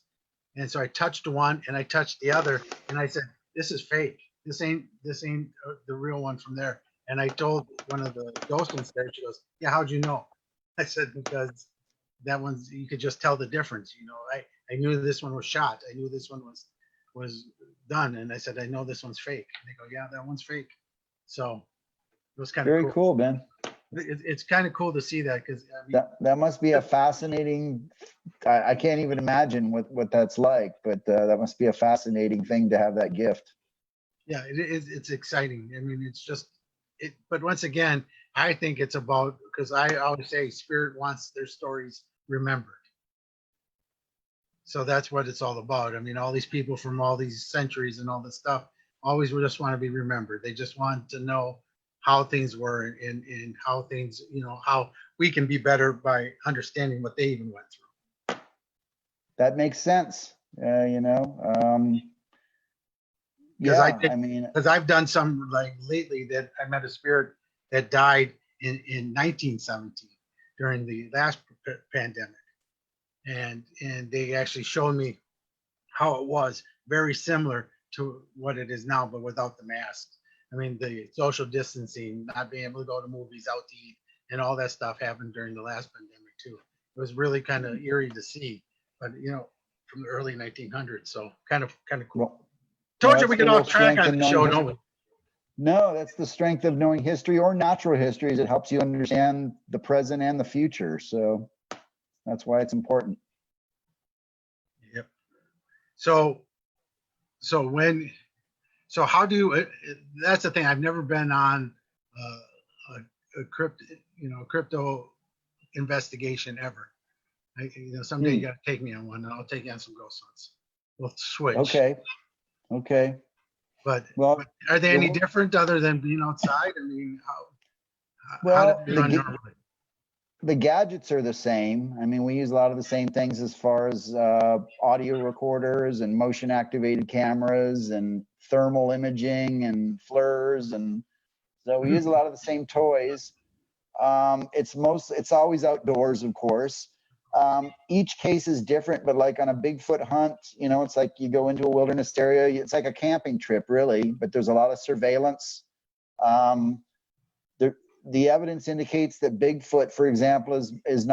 And so I touched one and I touched the other, and I said, this is fake. This ain't the real one from there. And I told one of the docents there, she goes, yeah, how'd you know? I said, because that one's, you could just tell the difference. I knew this one was shot. I knew this one was done. And I said, I know this one's fake. And they go, yeah, that one's fake. So it was kind of very cool, man. It's kind of cool to see that, because I mean, that must be a fascinating. I can't even imagine what that's like, but that must be a fascinating thing to have that gift. Yeah, it's exciting. I mean, it's just it. But once again, I think it's about, because I always say spirit wants their stories remembered. So that's what it's all about. I mean, all these people from all these centuries and all this stuff always just want to be remembered. They just want to know how things were, and how things, how we can be better by understanding what they even went through. That makes sense. Because I've done some, like lately, that I met a spirit that died in 1917 during the last pandemic, and they actually showed me how it was very similar to what it is now, but without the masks. I mean, the social distancing, not being able to go to movies, out to eat, and all that stuff happened during the last pandemic too. It was really kind of eerie to see, but from the early 1900s, so kind of cool. Well, Told you we get off track on the show, don't we? No, that's the strength of knowing history or natural history, is it helps you understand the present and the future. So that's why it's important. Yep. So, so when, so how do you, that's the thing. I've never been on a crypto, crypto investigation ever. Someday you Hmm. got to take me on one, and I'll take you on some ghost hunts. We'll switch. Okay. Okay. But Well, are they any the, different other than being outside? I mean, how do well, they run normally? the gadgets are the same. I mean, we use a lot of the same things as far as audio recorders and motion activated cameras and thermal imaging and FLIRs. And so we use a lot of the same toys. It's always outdoors, of course. Each case is different, but like on a Bigfoot hunt, it's like you go into a wilderness area. It's like a camping trip, really, but there's a lot of surveillance. Um, the evidence indicates that Bigfoot, for example, is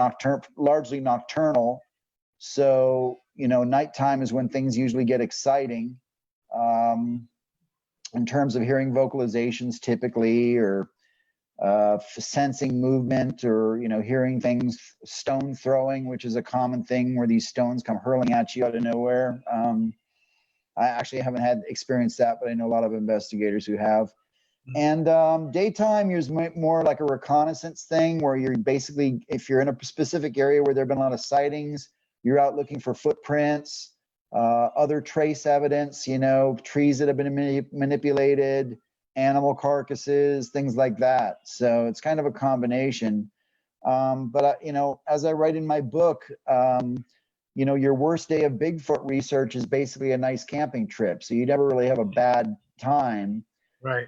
largely nocturnal. So, nighttime is when things usually get exciting. In terms of hearing vocalizations, typically, or sensing movement, or hearing things, stone throwing, which is a common thing where these stones come hurling at you out of nowhere. I actually haven't had experienced that, but I know a lot of investigators who have. And daytime, you're more like a reconnaissance thing, where you're basically, if you're in a specific area where there have been a lot of sightings, you're out looking for footprints, other trace evidence, trees that have been manipulated, animal carcasses, things like that. So it's kind of a combination. But as I write in my book, your worst day of Bigfoot research is basically a nice camping trip. So you never really have a bad time. Right.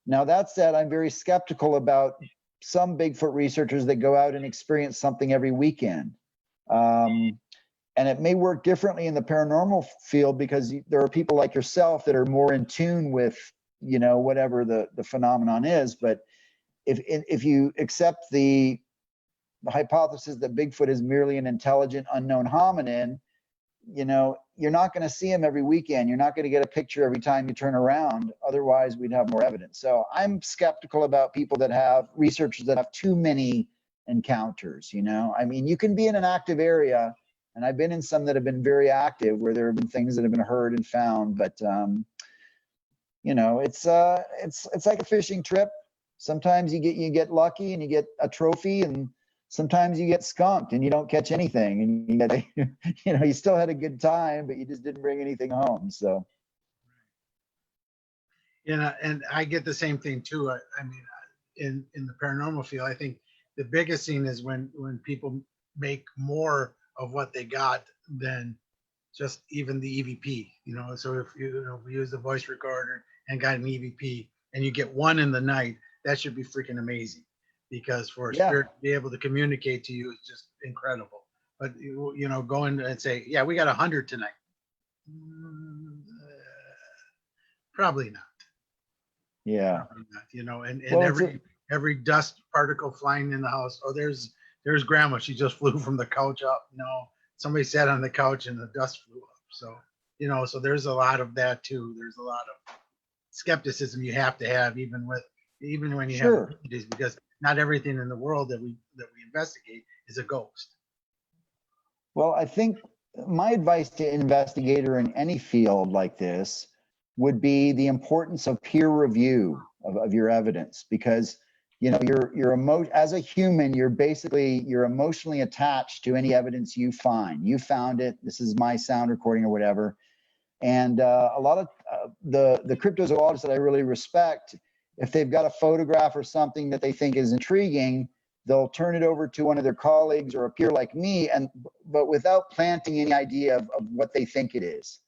Now, that said, I'm very skeptical about some Bigfoot researchers that go out and experience something every weekend. And it may work differently in the paranormal field, because there are people like yourself that are more in tune with, whatever the phenomenon is. But if you accept the hypothesis that Bigfoot is merely an intelligent unknown hominin, you're not going to see him every weekend. You're not going to get a picture every time you turn around. Otherwise, we'd have more evidence. So I'm skeptical about people that have researchers that have too many encounters. I mean, you can be in an active area, and I've been in some that have been very active, where there have been things that have been heard and found. But it's like a fishing trip. Sometimes you get lucky and you get a trophy, and sometimes you get skunked and you don't catch anything, and you still had a good time, but you just didn't bring anything home. So And I get the same thing too. I mean, in the paranormal field, I think the biggest thing is when people make more of what they got than just even the EVP. So if we use the voice recorder and got an EVP, and you get one in the night, that should be freaking amazing, because for a yeah, spirit to be able to communicate to you is just incredible. But going and say, yeah, we got 100 tonight. Probably not. yeah. Probably not. And Well, every dust particle flying in the house. Oh, there's grandma. She just flew from the couch up. Somebody sat on the couch and the dust flew up. So so there's a lot of that too. There's a lot of skepticism you have to have, even when you have sure. abilities, because not everything in the world that we investigate is a ghost. Well, I think my advice to an investigator in any field like this would be the importance of peer review of your evidence, because as a human, you're emotionally attached to any evidence you find. You found it. This is my sound recording or whatever. And a lot of the cryptozoologists that I really respect, if they've got a photograph or something that they think is intriguing, they'll turn it over to one of their colleagues or a peer like me, but without planting any idea of what they think it is.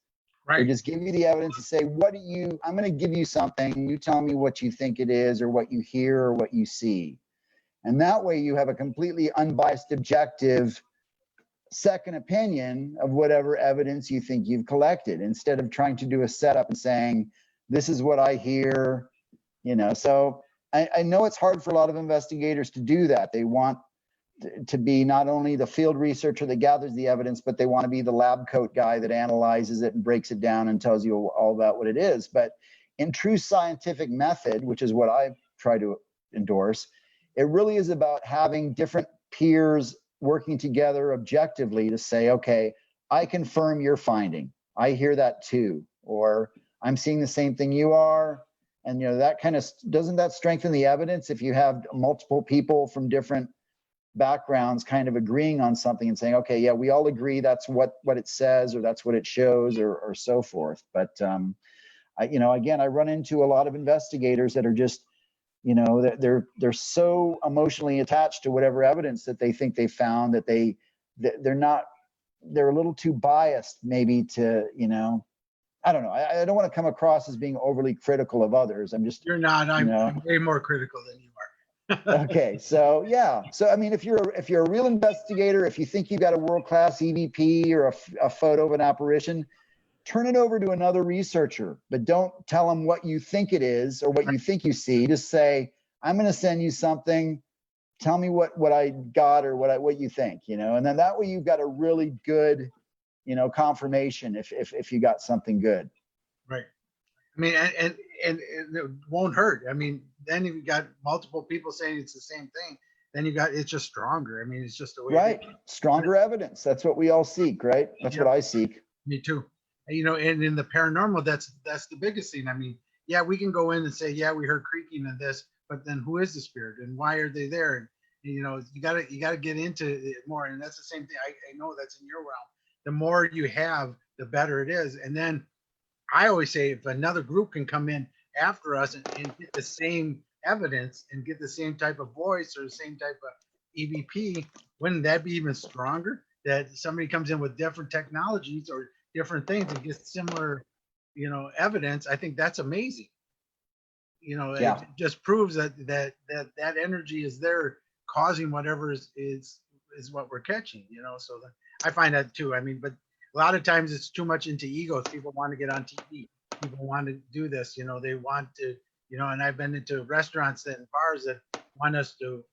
Right. They just give you the evidence and say, I'm going to give you something. You tell me what you think it is, or what you hear, or what you see. And that way you have a completely unbiased, objective second opinion of whatever evidence you think you've collected, instead of trying to do a setup and saying, this is what I hear. So I know it's hard for a lot of investigators to do that. They want to be not only the field researcher that gathers the evidence, but they want to be the lab coat guy that analyzes it and breaks it down and tells you all about what it is. But in true scientific method, which is what I try to endorse, it really is about having different peers working together objectively to say, okay, I confirm your finding. I hear that too. Or I'm seeing the same thing you are. And, that kind of, doesn't that strengthen the evidence if you have multiple people from different backgrounds kind of agreeing on something and saying, okay, yeah, we all agree that's what it says, or that's what it shows, or so forth. But, again, I run into a lot of investigators that are just, they're so emotionally attached to whatever evidence that they think they found that they're a little too biased maybe to, I don't know. I don't want to come across as being overly critical of others. I'm just, You're not. I'm way more critical than you are. Okay. So, yeah. So, I mean, if you're a real investigator, if you think you've got a world-class EVP or a photo of an apparition, turn it over to another researcher, but don't tell them what you think it is or what you think you see. Just say, I'm going to send you something. Tell me what I got or what you think, and then that way you've got a really good, confirmation if you got something good. Right. I mean, and it won't hurt. I mean, then you've got multiple people saying it's the same thing. Then it's just stronger. I mean, it's just a way. Right. Stronger evidence. That's what we all seek, right? That's what I seek. Me too. And in the paranormal, that's the biggest thing. I mean, yeah, we can go in and say, yeah, we heard creaking and this, but then who is the spirit and why are they there? And, you gotta get into it more. And that's the same thing. I know that's in your realm. The more you have, the better it is. And then I always say, if another group can come in after us and get the same evidence and get the same type of voice or the same type of EVP, wouldn't that be even stronger? That somebody comes in with different technologies or different things and gets similar, evidence. I think that's amazing. It just proves that energy is there causing whatever is what we're catching, so I find that too. I mean, but a lot of times it's too much into egos. People want to get on TV. People want to do this, they want to, and I've been into restaurants and bars that want us to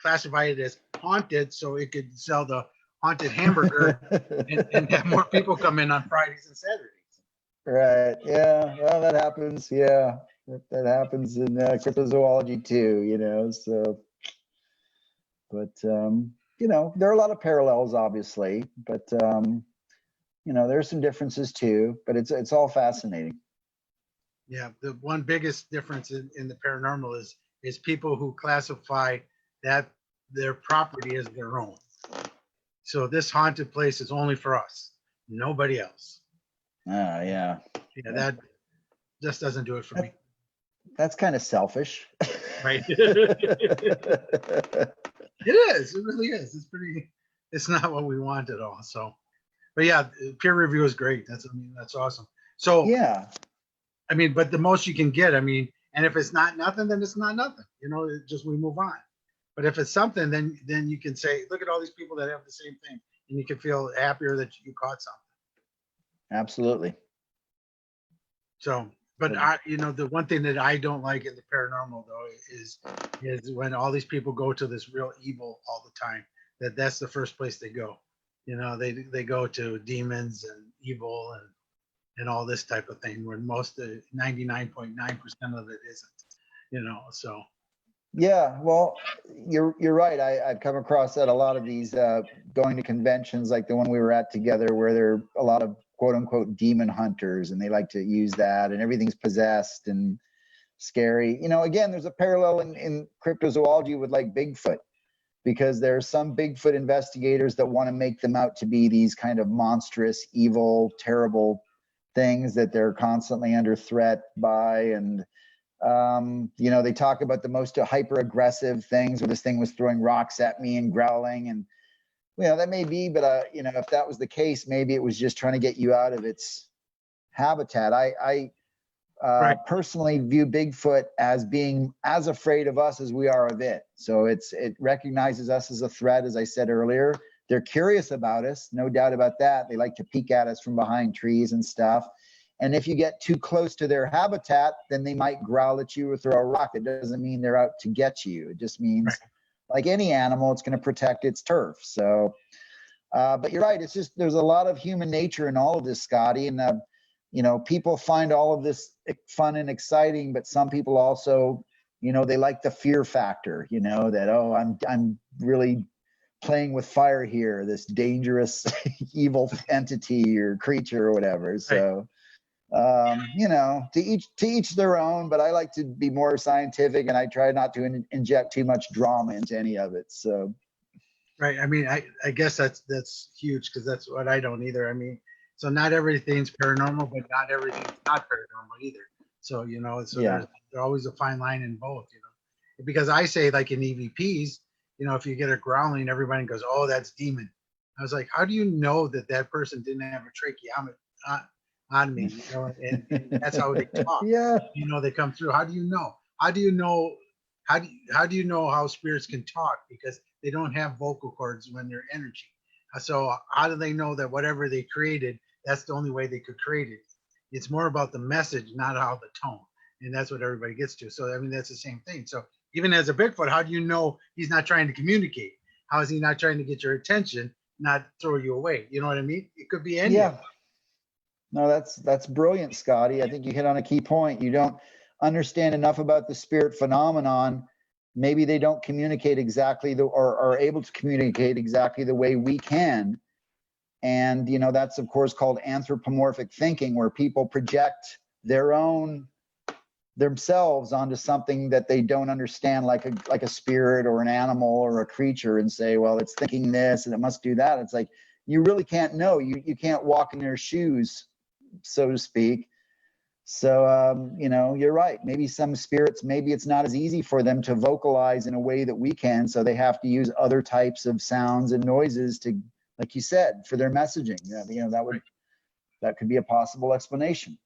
classify it as haunted so it could sell the haunted hamburger and have more people come in on Fridays and Saturdays. Right. Yeah. Well, that happens. Yeah. That happens in cryptozoology too, so, but, there are a lot of parallels, obviously, but, there's some differences too, but it's all fascinating. Yeah. The one biggest difference in the paranormal is people who classify that their property as their own. So this haunted place is only for us, nobody else. Yeah. Yeah, that just doesn't do it for me. That's kind of selfish. Right. It is. It really is. It's not what we want at all. So, but yeah, peer review is great. That's awesome. So, yeah. I mean, but the most you can get, and if it's not nothing, then it's not nothing. We move on. But if it's something, then you can say, look at all these people that have the same thing, and you can feel happier that you caught something. Absolutely. So, but the one thing that I don't like in the paranormal though is when all these people go to this real evil all the time. That's the first place they go. They go to demons and evil and all this type of thing, where most of 99.9% of it isn't. So. Yeah, well, you're right. I've come across that a lot of these going to conventions like the one we were at together, where there are a lot of quote unquote demon hunters, and they like to use that, and everything's possessed and scary. Again, there's a parallel in cryptozoology with like Bigfoot, because there's some Bigfoot investigators that want to make them out to be these kind of monstrous, evil, terrible things that they're constantly under threat by. And they talk about the most hyper aggressive things, where this thing was throwing rocks at me and growling, and that may be, but if that was the case, maybe it was just trying to get you out of its habitat. I personally view Bigfoot as being as afraid of us as we are of it. So it recognizes us as a threat, as I said earlier. They're curious about us, no doubt about that. They like to peek at us from behind trees and stuff. And if you get too close to their habitat, then they might growl at you or throw a rock. It doesn't mean they're out to get you. It just means, like any animal, it's going to protect its turf. So, but you're right. It's just, there's a lot of human nature in all of this, Scotty. And people find all of this fun and exciting, but some people also, they like the fear factor, that, oh, I'm really playing with fire here, this dangerous evil entity or creature or whatever. So, to each their own, but I like to be more scientific, and I try not to inject too much drama into any of it. So, Right. I mean, I guess that's huge, because that's what I don't either. I mean, so not everything's paranormal, but not everything's not paranormal either. So, so yeah. there's always a fine line in both, because I say, like in EVPs, if you get a growling, everybody goes, oh, that's demon. I was like, how do you know that person didn't have a tracheotomy on me? And that's how they talk. Yeah. They come through. How do you know? How do you know? How do you know how spirits can talk? Because they don't have vocal cords when they're energy. So how do they know that whatever they created, that's the only way they could create it? It's more about the message, not how the tone. And that's what everybody gets to. So, I mean, that's the same thing. So even as a Bigfoot, how do you know he's not trying to communicate? How is he not trying to get your attention, not throw you away? You know what I mean? It could be any. Yeah. No, that's brilliant, Scotty. I think you hit on a key point. You don't understand enough about the spirit phenomenon. Maybe they don't communicate exactly or are able to communicate exactly the way we can. And, that's of course called anthropomorphic thinking, where people project themselves onto something that they don't understand, like a spirit or an animal or a creature, and say, well, it's thinking this and it must do that. It's like, you really can't know. You can't walk in their shoes, so to speak. So, you're right. Maybe some spirits, maybe it's not as easy for them to vocalize in a way that we can. So they have to use other types of sounds and noises to, like you said, for their messaging. That could be a possible explanation.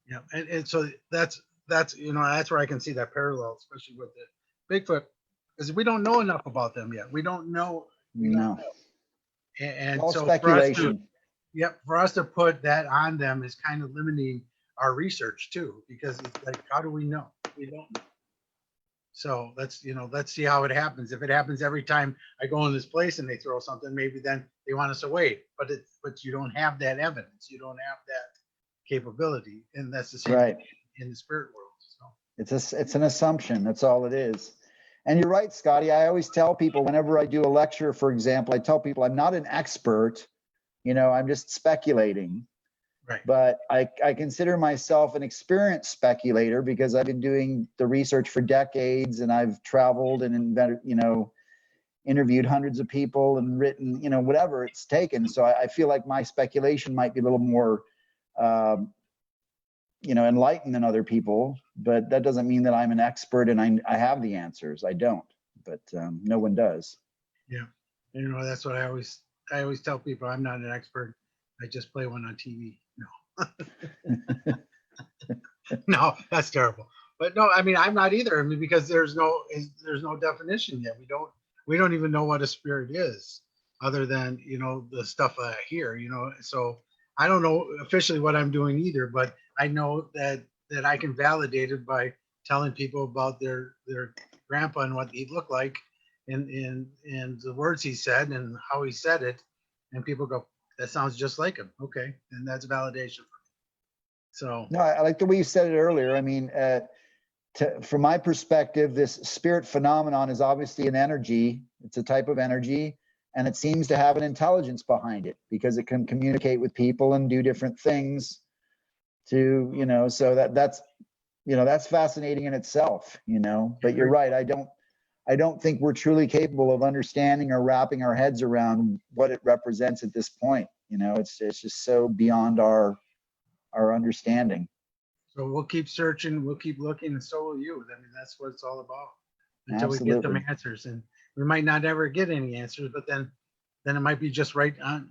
Yeah. And so that's where I can see that parallel, especially with the Bigfoot, because we don't know enough about them yet. We don't know. No. And All so speculation. for us to put that on them is kind of limiting our research too, because it's like, how do we know? We don't know. So let's see how it happens. If it happens every time I go in this place and they throw something, maybe then they want us away. But you don't have that evidence. You don't have that capability, and that's the same Right. thing in the spirit world. So It's an assumption. That's all it is. And you're right, Scotty. I always tell people, whenever I do a lecture, for example, I tell people I'm not an expert. I'm just speculating. right. But I consider myself an experienced speculator, because I've been doing the research for decades, and I've traveled and invented, interviewed hundreds of people and written, whatever it's taken. So I feel like my speculation might be a little more, enlightened than other people, but that doesn't mean that I'm an expert and I have the answers. I don't, but no one does. Yeah. That's what I always tell people. I'm not an expert. I just play one on TV. No. No, that's terrible. But no, I mean, I'm not either. I mean, because there's no definition yet. We don't even know what a spirit is, other than the stuff I hear. So I don't know officially what I'm doing either, but I know that I can validate it by telling people about their grandpa and what he looked like, and the words he said and how he said it, and people go, that sounds just like him. Okay, and that's validation for me. So no, I like the way you said it earlier. I mean, from my perspective, this spirit phenomenon is obviously an energy. It's a type of energy, and it seems to have an intelligence behind it, because it can communicate with people and do different things. So that's fascinating in itself. But you're right. I don't think we're truly capable of understanding or wrapping our heads around what it represents at this point. It's just so beyond our understanding. So we'll keep searching, we'll keep looking, and so will you. I mean, that's what it's all about, until we get Absolutely. some answers. And we might not ever get any answers, but then it might be just right on,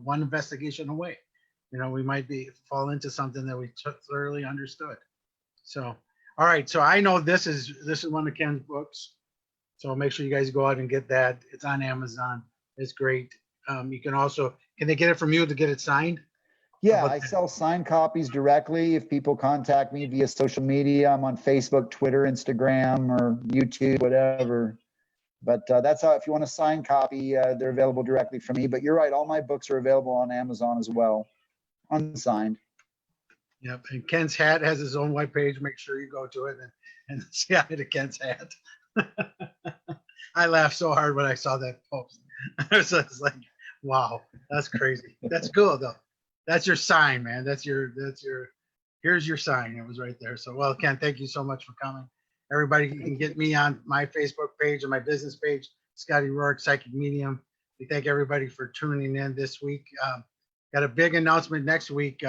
one investigation away. We might fall into something that we thoroughly understood. So, all right. So I know this is one of Ken's books. So make sure you guys go out and get that. It's on Amazon. It's great. You can also, can they get it from you to get it signed? Yeah, I sell signed copies directly. If people contact me via social media, I'm on Facebook, Twitter, Instagram, or YouTube, whatever. But that's how, if you want a signed copy, they're available directly from me. But you're right, all my books are available on Amazon as well, unsigned. Yep. And Ken's hat has his own webpage. Make sure you go to it and say hi to Ken's hat. I laughed so hard when I saw that post. I was just like, wow, that's crazy. That's cool though. That's your sign, man. Here's your sign. It was right there. So, well, Ken, thank you so much for coming. Everybody, you can get me on my Facebook page and my business page, Scotty Rorek, Psychic Medium. We thank everybody for tuning in this week. Got a big announcement next week.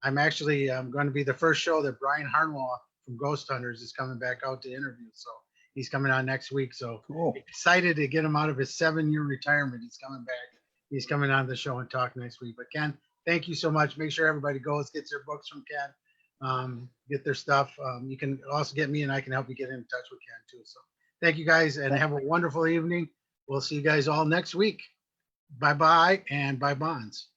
I'm actually going to be the first show that Brian Harnwell from Ghost Hunters is coming back out to interview. So he's coming on next week. So Cool. excited to get him out of his 7-year retirement. He's coming back. He's coming on the show and talk next week. But Ken, thank you so much. Make sure everybody goes, gets their books from Ken, get their stuff. You can also get me and I can help you get in touch with Ken too. So thank you guys and have a wonderful evening. We'll see you guys all next week. Bye-bye and bye bonds.